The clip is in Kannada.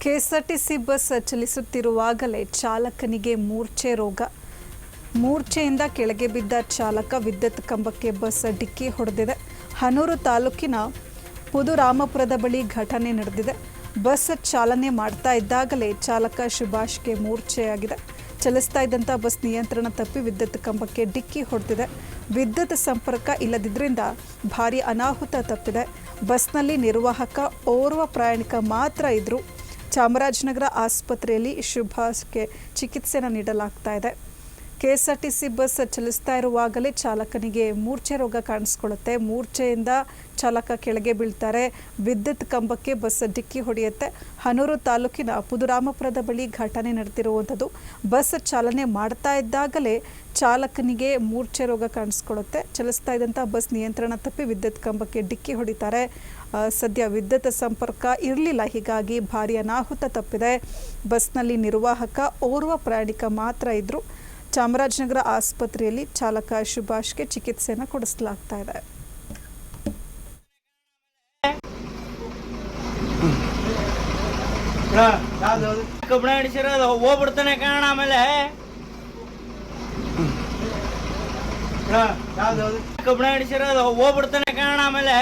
ಕೆಎಸ್ಆರ್ಟಿಸಿ ಬಸ್ ಚಲಿಸುತ್ತಿರುವಾಗಲೇ ಚಾಲಕನಿಗೆ ಮೂರ್ಛೆ ರೋಗ. ಮೂರ್ಛೆಯಿಂದ ಕೆಳಗೆ ಬಿದ್ದ ಚಾಲಕ ವಿದ್ಯುತ್ ಕಂಬಕ್ಕೆ ಬಸ್ ಡಿಕ್ಕಿ ಹೊಡೆದಿದೆ. ಹನೂರು ತಾಲೂಕಿನ ಪುದುರಾಮಪುರದ ಬಳಿ ಘಟನೆ ನಡೆದಿದೆ. ಬಸ್ ಚಾಲನೆ ಮಾಡ್ತಾ ಇದ್ದಾಗಲೇ ಚಾಲಕ ಸುಭಾಷ್ಗೆ ಮೂರ್ಛೆಯಾಗಿದೆ. ಚಲಿಸ್ತಾ ಇದ್ದಂಥ ಬಸ್ ನಿಯಂತ್ರಣ ತಪ್ಪಿ ವಿದ್ಯುತ್ ಕಂಬಕ್ಕೆ ಡಿಕ್ಕಿ ಹೊಡೆದಿದೆ. ವಿದ್ಯುತ್ ಸಂಪರ್ಕ ಇಲ್ಲದಿದ್ದರಿಂದ ಭಾರೀ ಅನಾಹುತ ತಪ್ಪಿದೆ. ಬಸ್ನಲ್ಲಿ ನಿರ್ವಾಹಕ ಓರ್ವ ಪ್ರಯಾಣಿಕ ಮಾತ್ರ ಇದ್ದರು. ಚಾಮರಾಜನಗರ ಆಸ್ಪತ್ರೆಯಲ್ಲಿ ಸುಭಾಷ್ಗೆ ಚಿಕಿತ್ಸೆಯನ್ನು ನೀಡಲಾಗ್ತಾ ಇದೆ. ಕೆಎಸ್ಆರ್ಟಿಸಿ ಬಸ್ ಚಲಿಸ್ತಾ ಇರುವಾಗಲೇ ಚಾಲಕನಿಗೆ ಮೂರ್ಛೆ ರೋಗ ಕಾಣಿಸ್ಕೊಳ್ಳುತ್ತೆ. ಮೂರ್ಛೆಯಿಂದ ಚಾಲಕ ಕೆಳಗೆ ಬೀಳ್ತಾರೆ. ವಿದ್ಯುತ್ ಕಂಬಕ್ಕೆ ಬಸ್ ಡಿಕ್ಕಿ ಹೊಡೆಯುತ್ತೆ. ಹನೂರು ತಾಲೂಕಿನ ಪುದುರಾಮಪುರದ ಬಳಿ ಘಟನೆ ನಡೆದಿರುವಂಥದ್ದು. ಬಸ್ ಚಾಲನೆ ಮಾಡ್ತಾ ಇದ್ದಾಗಲೇ ಚಾಲಕನಿಗೆ ಮೂರ್ಛೆ ರೋಗ ಕಾಣಿಸ್ಕೊಳ್ಳುತ್ತೆ. ಚಲಿಸ್ತಾ ಇದ್ದಂಥ ಬಸ್ ನಿಯಂತ್ರಣ ತಪ್ಪಿ ವಿದ್ಯುತ್ ಕಂಬಕ್ಕೆ ಡಿಕ್ಕಿ ಹೊಡಿತಾರೆ. ಸದ್ಯ ವಿದ್ಯುತ್ ಸಂಪರ್ಕ ಇರಲಿಲ್ಲ, ಹೀಗಾಗಿ ಭಾರೀ ಅನಾಹುತ ತಪ್ಪಿದೆ. ಬಸ್ನಲ್ಲಿ ನಿರ್ವಾಹಕ ಓರ್ವ ಪ್ರಯಾಣಿಕ ಮಾತ್ರ ಇದ್ದರು. ಚಾಮರಾಜನಗರ ಆಸ್ಪತ್ರೆಯಲ್ಲಿ ಚಾಲಕ ಸುಭಾಷ್ಗೆ ಚಿಕಿತ್ಸೆಯನ್ನು ಕೊಡಿಸಲಾಗ್ತಾ ಇದೆ. ಹೋಗ್ಬಿಡ್ತಾನೆ ಕಾರಣ ಆಮೇಲೆ ಕಬ್ಬಣ ಹಿಡಿಸಿರೋದು ಹೋಗ್ಬಿಡ್ತಾನೆ ಕಾರಣ ಆಮೇಲೆ